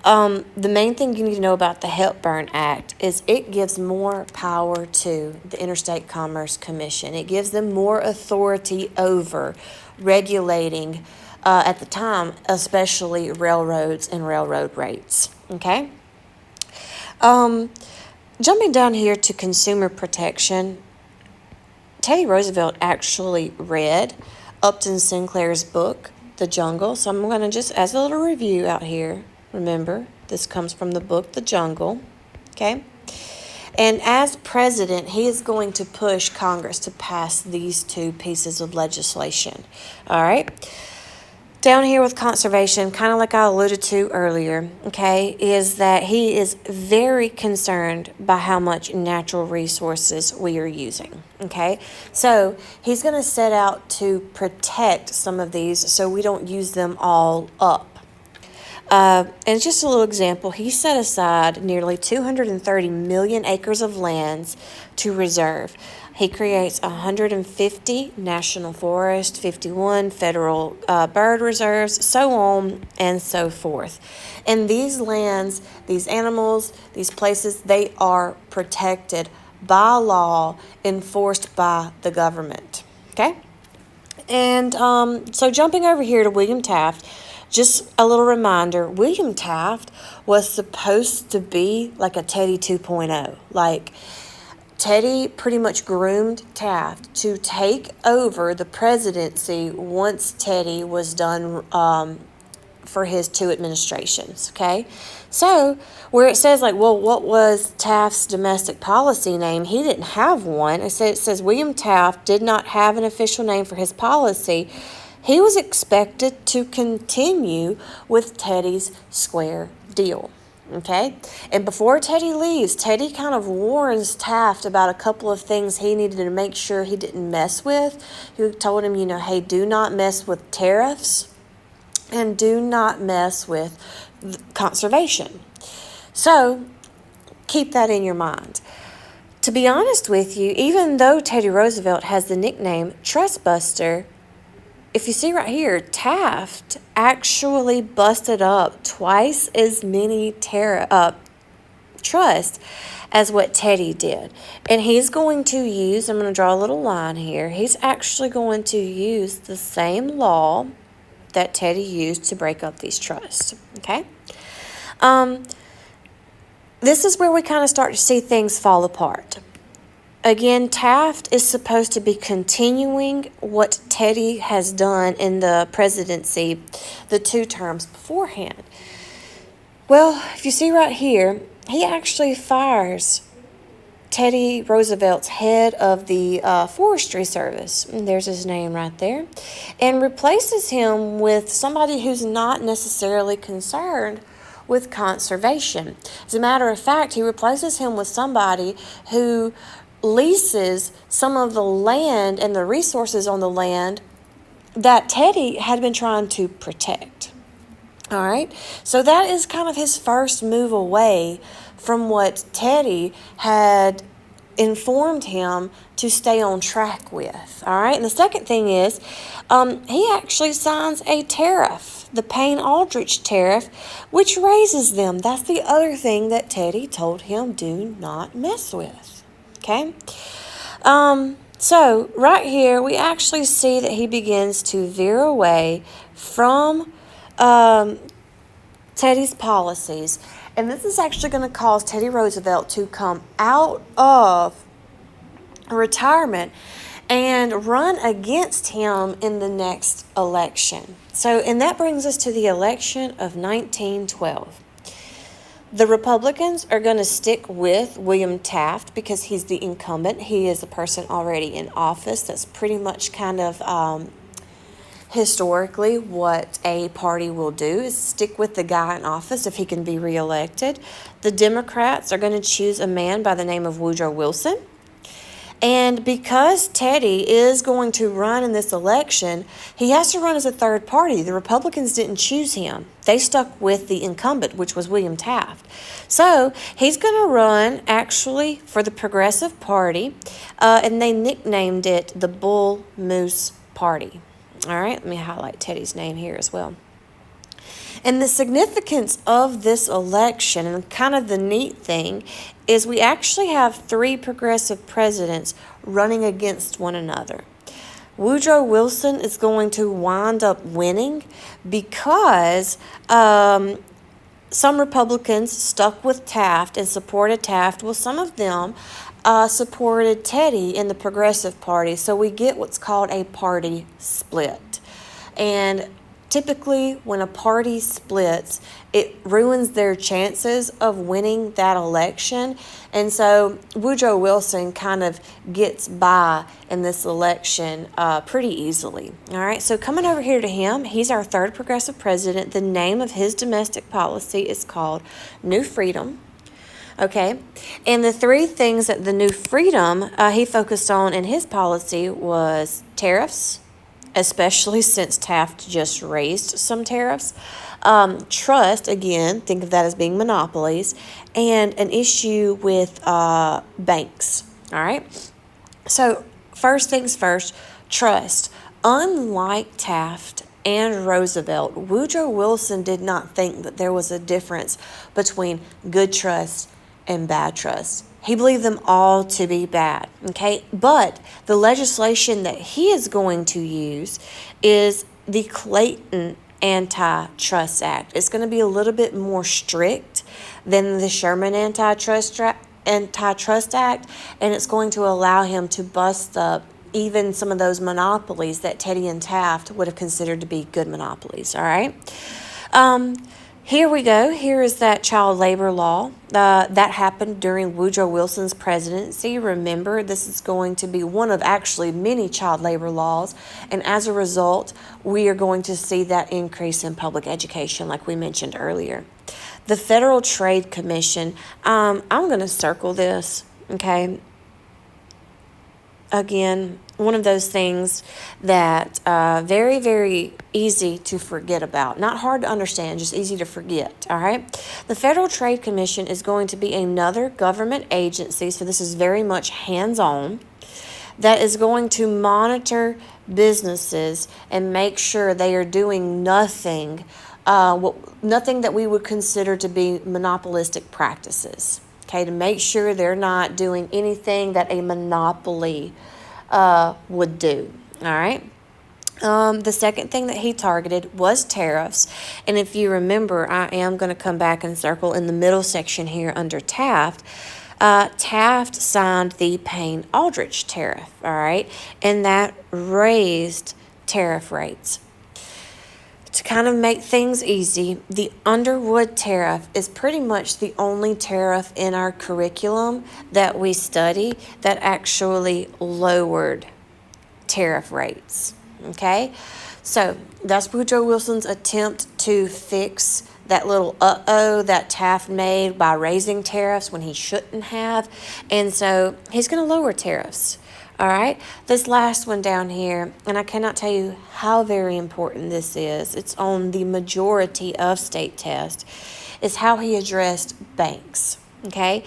The main thing you need to know about the Hepburn Act is it gives more power to the Interstate Commerce Commission. It gives them more authority over regulating at the time, especially railroads and railroad rates, okay? Jumping down here to consumer protection, Teddy Roosevelt actually read Upton Sinclair's book, The Jungle. So I'm going to just, as a little review out here, remember, this comes from the book, The Jungle, okay? And as president, he is going to push Congress to pass these two pieces of legislation, all right? Down here with conservation, kind of like I alluded to earlier, okay, is that he is very concerned by how much natural resources we are using, okay? So he's going to set out to protect some of these so we don't use them all up. And just a little example, he set aside nearly 230 million acres of lands to reserve. He creates 150 national forests, 51 federal bird reserves, so on and so forth. And these lands, these animals, these places, they are protected by law, enforced by the government, okay? And so jumping over here to William Taft, just a little reminder, William Taft was supposed to be like a Teddy 2.0. Like, Teddy pretty much groomed Taft to take over the presidency once Teddy was done for his two administrations, okay? So, where it says, like, well, what was Taft's domestic policy name? He didn't have one. It says William Taft did not have an official name for his policy. He was expected to continue with Teddy's square deal, okay? And before Teddy leaves, Teddy kind of warns Taft about a couple of things he needed to make sure he didn't mess with. He told him, hey, do not mess with tariffs and do not mess with conservation. So keep that in your mind. To be honest with you, even though Teddy Roosevelt has the nickname Trustbuster, if you see right here, Taft actually busted up twice as many trusts as what Teddy did. And he's going to use, I'm going to draw a little line here, he's actually going to use the same law that Teddy used to break up these trusts, okay? This is where we kind of start to see things fall apart. Again, Taft is supposed to be continuing what Teddy has done in the presidency, the 2 terms beforehand. Well, if you see right here, he actually fires Teddy Roosevelt's head of the Forestry Service, and there's his name right there, and replaces him with somebody who's not necessarily concerned with conservation. As a matter of fact, he replaces him with somebody who leases some of the land and the resources on the land that Teddy had been trying to protect. All right, so that is kind of his first move away from what Teddy had informed him to stay on track with. All right, and the second thing is he actually signs a tariff the Payne-Aldrich tariff, which raises them. That's the other thing that Teddy told him, do not mess with. Okay? So right here, we actually see that he begins to veer away from Teddy's policies. And this is actually going to cause Teddy Roosevelt to come out of retirement and run against him in the next election. So, and that brings us to the election of 1912. The Republicans are going to stick with William Taft because he's the incumbent. He is a person already in office. That's pretty much kind of historically what a party will do, is stick with the guy in office if he can be reelected. The Democrats are going to choose a man by the name of Woodrow Wilson. And because Teddy is going to run in this election, he has to run as a third party. The Republicans didn't choose him. They stuck with the incumbent, which was William Taft. So he's going to run actually for the Progressive Party, and they nicknamed it the Bull Moose Party. All right, let me highlight Teddy's name here as well. And the significance of this election, and kind of the neat thing, is we actually have 3 progressive presidents running against one another. Woodrow Wilson is going to wind up winning because some Republicans stuck with Taft and supported Taft. Well, some of them supported Teddy in the Progressive Party. So we get what's called a party split. And typically, when a party splits, it ruins their chances of winning that election. And so Woodrow Wilson kind of gets by in this election pretty easily. All right, so coming over here to him, he's our 3rd progressive president. The name of his domestic policy is called New Freedom. Okay, and the 3 things that the New Freedom he focused on in his policy was tariffs, especially since Taft just raised some tariffs. Trust, again, think of that as being monopolies, and an issue with banks. All right? So, first things first, trust. Unlike Taft and Roosevelt, Woodrow Wilson did not think that there was a difference between good trust and bad trust. He believed them all to be bad, okay? But the legislation that he is going to use is the Clayton Antitrust Act. It's going to be a little bit more strict than the Sherman Antitrust Act, and it's going to allow him to bust up even some of those monopolies that Teddy and Taft would have considered to be good monopolies, all right? Here we go. Here is that child labor law that happened during Woodrow Wilson's presidency. Remember, this is going to be one of actually many child labor laws. And as a result, we are going to see that increase in public education like we mentioned earlier. The Federal Trade Commission, I'm going to circle this, okay? Again, one of those things that very, very easy to forget about. Not hard to understand, just easy to forget, all right? The Federal Trade Commission is going to be another government agency, so this is very much hands-on, that is going to monitor businesses and make sure they are doing nothing that we would consider to be monopolistic practices. Okay, to make sure they're not doing anything that a monopoly would do. All right. The second thing that he targeted was tariffs. And if you remember, I am going to come back and circle in the middle section here under Taft. Taft signed the Payne-Aldrich tariff. All right. And that raised tariff rates. To kind of make things easy, the Underwood tariff is pretty much the only tariff in our curriculum that we study that actually lowered tariff rates. Okay? So that's Woodrow Wilson's attempt to fix that little that Taft made by raising tariffs when he shouldn't have. And so he's going to lower tariffs. All right, this last one down here, and I cannot tell you how very important this is. It's on the majority of state tests, is how he addressed banks. Okay,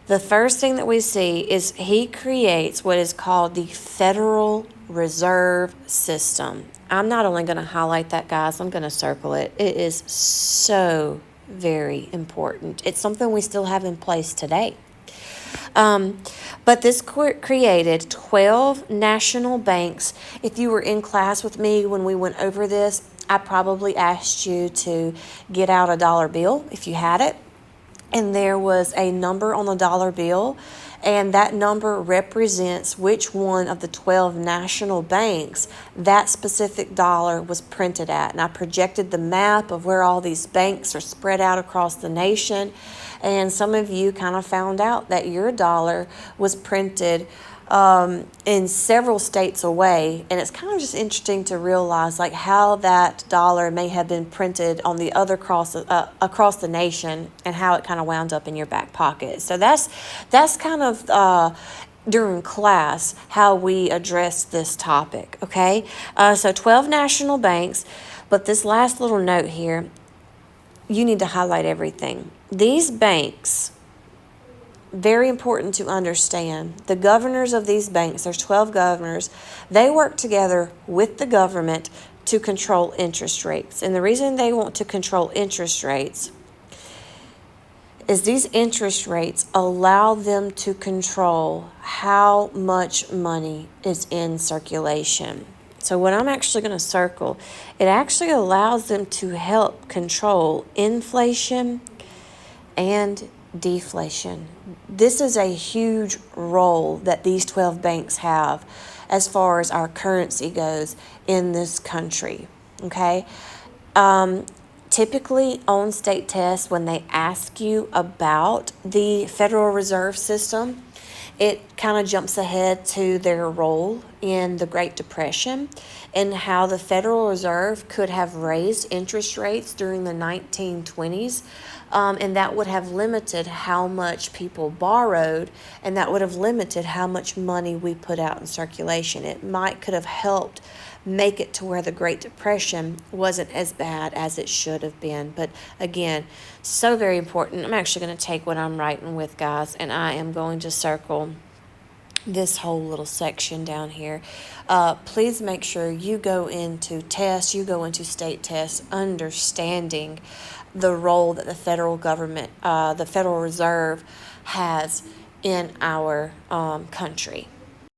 The first thing that we see is he creates what is called the Federal Reserve System. I'm not only going to highlight that, guys, I'm going to circle it. It is so very important. It's something we still have in place today. But this created 12 national banks. If you were in class with me when we went over this, I probably asked you to get out a dollar bill if you had it. And there was a number on the dollar bill, and that number represents which one of the 12 national banks that specific dollar was printed at. And I projected the map of where all these banks are spread out across the nation, and some of you kind of found out that your dollar was printed in several states away, and it's kind of just interesting to realize like how that dollar may have been printed on the other across the nation, and how it kind of wound up in your back pocket. So that's kind of during class how we address this topic. Okay, so 12 national banks, but this last little note here, you need to highlight everything. These banks, very important to understand, the governors of these banks, there's 12 governors, they work together with the government to control interest rates. And the reason they want to control interest rates is these interest rates allow them to control how much money is in circulation. So what I'm actually going to circle, it actually allows them to help control inflation and deflation. This is a huge role that these 12 banks have as far as our currency goes in this country. Okay? Typically on state tests, when they ask you about the Federal Reserve System, it kind of jumps ahead to their role in the Great Depression and how the Federal Reserve could have raised interest rates during the 1920s. And that would have limited how much people borrowed, and that would have limited how much money we put out in circulation. It could have helped make it to where the Great Depression wasn't as bad as it should have been. But again, so very important. I'm actually going to take what I'm writing with, guys, and I am going to circle this whole little section down here. Please make sure you go into tests, you go into state tests, understanding the role that the federal government, the Federal Reserve has in our country.